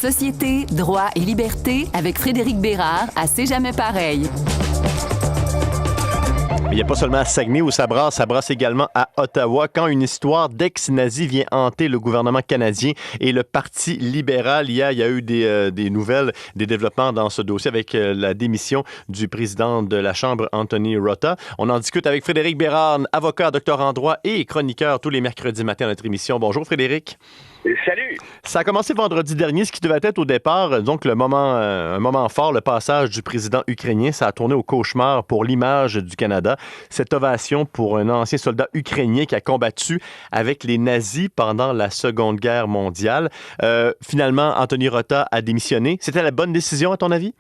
Société, droit et liberté avec Frédéric Bérard à C'est jamais pareil. Il n'y a pas seulement à Saguenay où ça brasse également à Ottawa quand une histoire d'ex-nazis vient hanter le gouvernement canadien et le Parti libéral. Il y a eu des nouvelles, des développements dans ce dossier avec la démission du président de la Chambre, Anthony Rota. On en discute avec Frédéric Bérard, avocat, docteur en droit et chroniqueur tous les mercredis matins à notre émission. Bonjour Frédéric. Salut! Ça a commencé vendredi dernier, ce qui devait être au départ donc un moment fort, le passage du président ukrainien. Ça a tourné au cauchemar pour l'image du Canada. Cette ovation pour un ancien soldat ukrainien qui a combattu avec les nazis pendant la Seconde Guerre mondiale. Finalement, Anthony Rota a démissionné. C'était la bonne décision, à ton avis?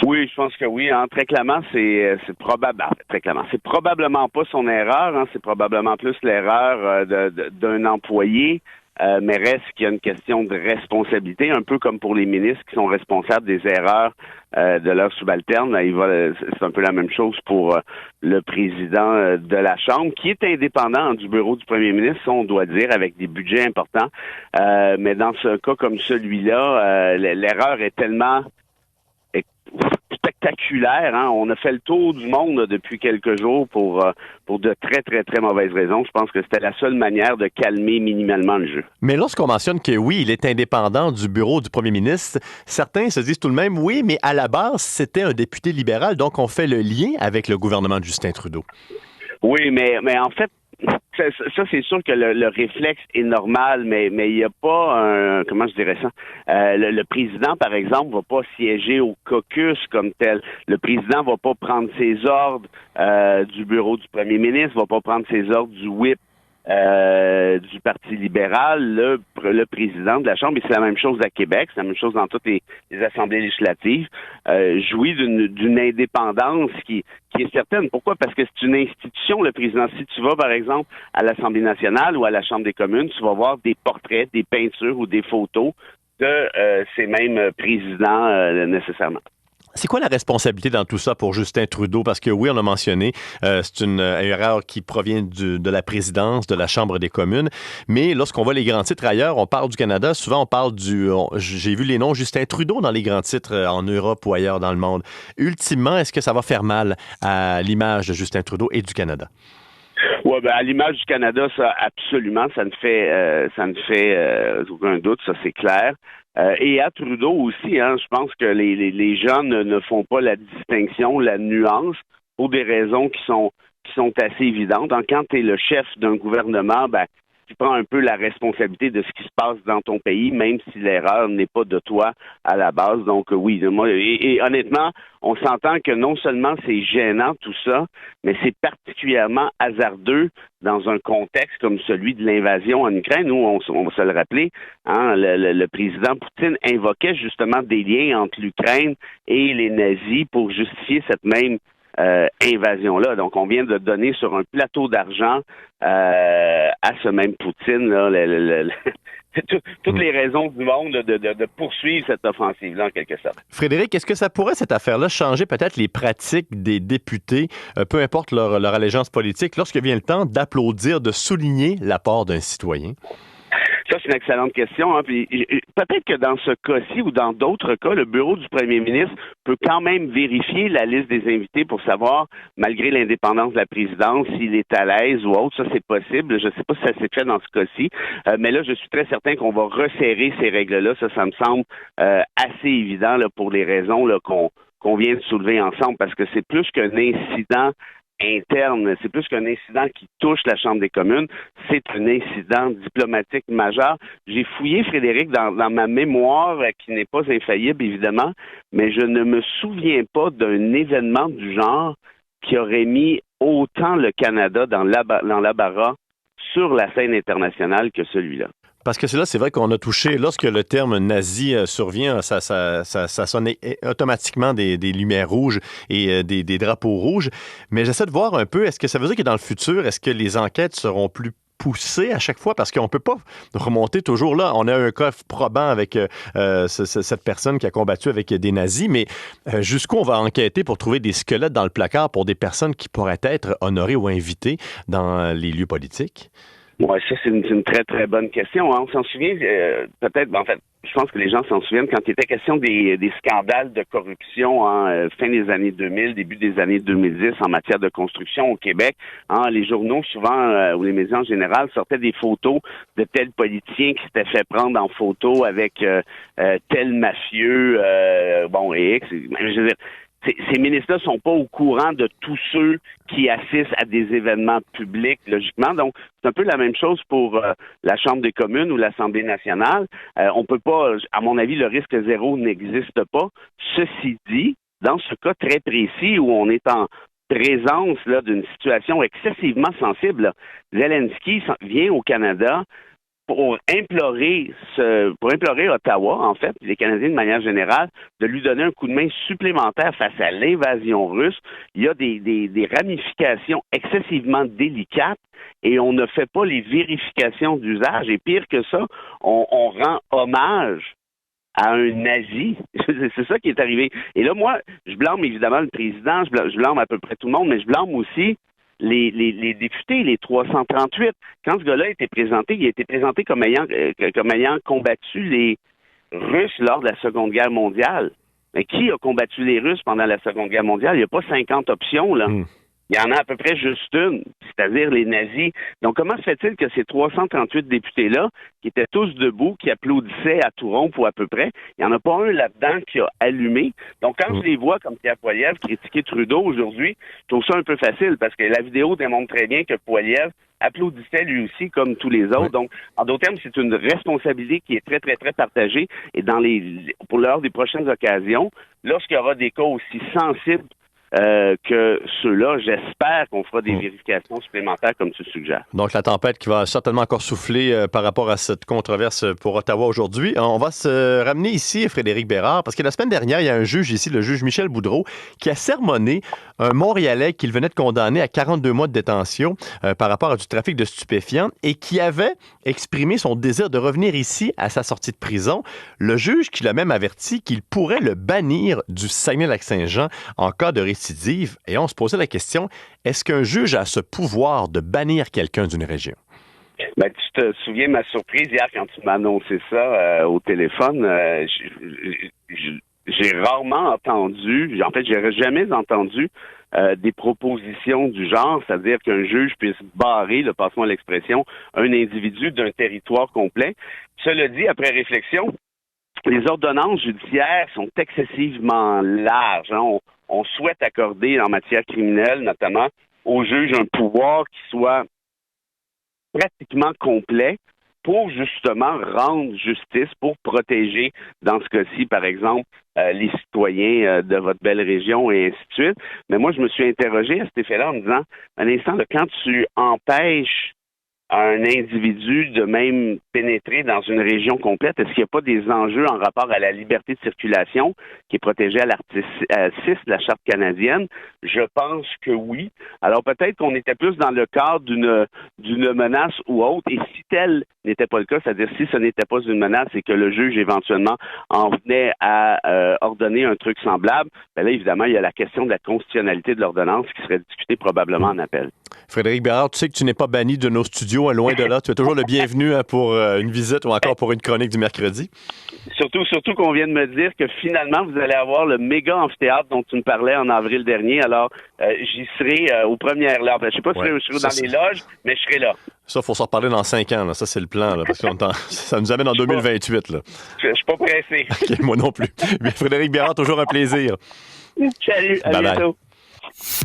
Oui, je pense que oui. Très clairement, c'est probable. Très clairement, c'est probablement pas son erreur. C'est probablement plus l'erreur d'un employé. Mais reste qu'il y a une question de responsabilité, un peu comme pour les ministres qui sont responsables des erreurs de leurs subalternes. C'est un peu la même chose pour le président de la Chambre, qui est indépendant du bureau du premier ministre, on doit dire, avec des budgets importants. Mais dans ce cas comme celui-là, l'erreur est tellement spectaculaire. On a fait le tour du monde depuis quelques jours pour de très, très, très mauvaises raisons. Je pense que c'était la seule manière de calmer minimalement le jeu. Mais lorsqu'on mentionne que oui, il est indépendant du bureau du premier ministre, certains se disent tout de même, oui, mais à la base, c'était un député libéral, donc on fait le lien avec le gouvernement de Justin Trudeau. Oui, mais en fait, ça, c'est sûr que le réflexe est normal, mais il n'y a pas comment je dirais ça? Le président, par exemple, va pas siéger au caucus comme tel. Le président va pas prendre ses ordres du bureau du premier ministre, va pas prendre ses ordres du whip du Parti libéral, le président de la Chambre, et c'est la même chose à Québec, c'est la même chose dans toutes les assemblées législatives, jouit d'une indépendance qui est certaine. Pourquoi? Parce que c'est une institution, le président. Si tu vas, par exemple, à l'Assemblée nationale ou à la Chambre des communes, tu vas voir des portraits, des peintures ou des photos de ces mêmes présidents nécessairement. C'est quoi la responsabilité dans tout ça pour Justin Trudeau? Parce que oui, on l'a mentionné, c'est une erreur qui provient de la présidence, de la Chambre des communes. Mais lorsqu'on voit les grands titres ailleurs, on parle du Canada, souvent on parle j'ai vu les noms Justin Trudeau dans les grands titres en Europe ou ailleurs dans le monde. Ultimement, est-ce que ça va faire mal à l'image de Justin Trudeau et du Canada? Ouais, à l'image du Canada, ça absolument, ça ne fait aucun doute, ça c'est clair. Et à Trudeau aussi, je pense que les gens ne font pas la distinction, la nuance, pour des raisons qui sont assez évidentes. Quand tu es le chef d'un gouvernement, tu prends un peu la responsabilité de ce qui se passe dans ton pays, même si l'erreur n'est pas de toi à la base. Donc oui, et honnêtement, on s'entend que non seulement c'est gênant tout ça, mais c'est particulièrement hasardeux dans un contexte comme celui de l'invasion en Ukraine, où on va se le rappeler, le président Poutine invoquait justement des liens entre l'Ukraine et les nazis pour justifier cette même invasion-là. Donc, on vient de donner sur un plateau d'argent à ce même Poutine là, toutes les raisons du monde de poursuivre cette offensive-là, en quelque sorte. Frédéric, est-ce que ça pourrait, cette affaire-là, changer peut-être les pratiques des députés, peu importe leur allégeance politique, lorsque vient le temps d'applaudir, de souligner l'apport d'un citoyen? Ça, c'est une excellente question. Puis, peut-être que dans ce cas-ci ou dans d'autres cas, le bureau du premier ministre peut quand même vérifier la liste des invités pour savoir, malgré l'indépendance de la présidence, s'il est à l'aise ou autre. Ça, c'est possible. Je ne sais pas si ça s'est fait dans ce cas-ci. Mais là, je suis très certain qu'on va resserrer ces règles-là. Ça me semble assez évident là, pour les raisons là, qu'on vient de soulever ensemble, parce que c'est plus qu'un incident interne, c'est plus qu'un incident qui touche la Chambre des communes, c'est un incident diplomatique majeur. J'ai fouillé, Frédéric, dans ma mémoire, qui n'est pas infaillible, évidemment, mais je ne me souviens pas d'un événement du genre qui aurait mis autant le Canada dans l'embarras sur la scène internationale que celui-là. Parce que c'est vrai qu'on a touché, lorsque le terme nazi survient, ça sonne automatiquement des lumières rouges et des drapeaux rouges. Mais j'essaie de voir un peu, est-ce que ça veut dire que dans le futur, est-ce que les enquêtes seront plus poussées à chaque fois? Parce qu'on ne peut pas remonter toujours là. On a un cas probant avec cette personne qui a combattu avec des nazis, mais jusqu'où on va enquêter pour trouver des squelettes dans le placard pour des personnes qui pourraient être honorées ou invitées dans les lieux politiques? Oui, ça, c'est une très, très bonne question. On s'en souvient peut-être, en fait, je pense que les gens s'en souviennent quand il était question des scandales de corruption fin des années 2000, début des années 2010 en matière de construction au Québec. Les journaux, souvent, ou les médias en général, sortaient des photos de tels politiciens qui s'étaient fait prendre en photo avec tel mafieux, et X. Je veux dire, ces ministres-là sont pas au courant de tous ceux qui assistent à des événements publics, logiquement. Donc, c'est un peu la même chose pour la Chambre des communes ou l'Assemblée nationale. On peut pas, à mon avis, le risque zéro n'existe pas. Ceci dit, dans ce cas très précis où on est en présence là d'une situation excessivement sensible, là, Zelensky vient au Canada pour implorer Ottawa, en fait, les Canadiens de manière générale, de lui donner un coup de main supplémentaire face à l'invasion russe. Il y a des ramifications excessivement délicates et on ne fait pas les vérifications d'usage. Et pire que ça, on rend hommage à un nazi. C'est ça qui est arrivé. Et là, moi, je blâme évidemment le président, je blâme à peu près tout le monde, mais je blâme aussi les députés, les 338. Quand ce gars-là a été présenté, il a été présenté comme ayant combattu les Russes lors de la Seconde Guerre mondiale. Mais qui a combattu les Russes pendant la Seconde Guerre mondiale? Il n'y a pas 50 options, là. Il y en a à peu près juste une, c'est-à-dire les nazis. Donc, comment se fait-il que ces 338 députés-là, qui étaient tous debout, qui applaudissaient à tout rompre ou à peu près, il n'y en a pas un là-dedans qui a allumé. Donc, quand je les vois, comme Pierre Poilievre, critiquer Trudeau aujourd'hui, je trouve ça un peu facile, parce que la vidéo démontre très bien que Poilievre applaudissait lui aussi comme tous les autres. Donc, en d'autres termes, c'est une responsabilité qui est très, très, très partagée. Et pour l'heure des prochaines occasions, lorsqu'il y aura des cas aussi sensibles que ceux-là, j'espère qu'on fera des vérifications supplémentaires comme tu suggères. Donc, la tempête qui va certainement encore souffler par rapport à cette controverse pour Ottawa aujourd'hui. On va se ramener ici, Frédéric Bérard, parce que la semaine dernière, il y a un juge ici, le juge Michel Boudreau, qui a sermonné un Montréalais qu'il venait de condamner à 42 mois de détention par rapport à du trafic de stupéfiants et qui avait exprimé son désir de revenir ici à sa sortie de prison. Le juge qui l'a même averti qu'il pourrait le bannir du Saguenay-Lac-Saint-Jean en cas de récidive. Et on se posait la question, est-ce qu'un juge a ce pouvoir de bannir quelqu'un d'une région? Ben, tu te souviens de ma surprise hier quand tu m'as annoncé ça au téléphone. J'ai rarement entendu, en fait, j'ai jamais entendu des propositions du genre, c'est-à-dire qu'un juge puisse barrer, passe-moi l'expression, un individu d'un territoire complet. Cela dit, après réflexion, les ordonnances judiciaires sont excessivement larges. On souhaite accorder en matière criminelle, notamment, au juge un pouvoir qui soit pratiquement complet pour justement rendre justice, pour protéger, dans ce cas-ci, par exemple, les citoyens de votre belle région et ainsi de suite. Mais moi, je me suis interrogé à cet effet-là en me disant, un instant, quand tu empêches un individu de même pénétrer dans une région complète, est-ce qu'il n'y a pas des enjeux en rapport à la liberté de circulation qui est protégée à l'article 6 de la Charte canadienne? Je pense que oui. Alors peut-être qu'on était plus dans le cadre d'une menace ou autre, et si tel n'était pas le cas, c'est-à-dire si ce n'était pas une menace et que le juge éventuellement en venait à ordonner un truc semblable, bien là, évidemment, il y a la question de la constitutionnalité de l'ordonnance qui serait discutée probablement en appel. Frédéric Bérard, tu sais que tu n'es pas banni de nos studios, loin de là. Tu es toujours le bienvenu pour une visite ou encore pour une chronique du mercredi. Surtout qu'on vient de me dire que finalement, vous allez avoir le méga amphithéâtre dont tu me parlais en avril dernier. Alors, j'y serai aux premières heures. Je ne sais pas si je serai dans les loges, mais je serai là. Ça, il faut s'en reparler dans 5 ans. Là. Ça, c'est le plan. Là, parce que ça nous amène en 2028. Là. Je ne suis pas pressé. Okay, moi non plus. Mais Frédéric Bérard, toujours un plaisir. Salut, à bientôt.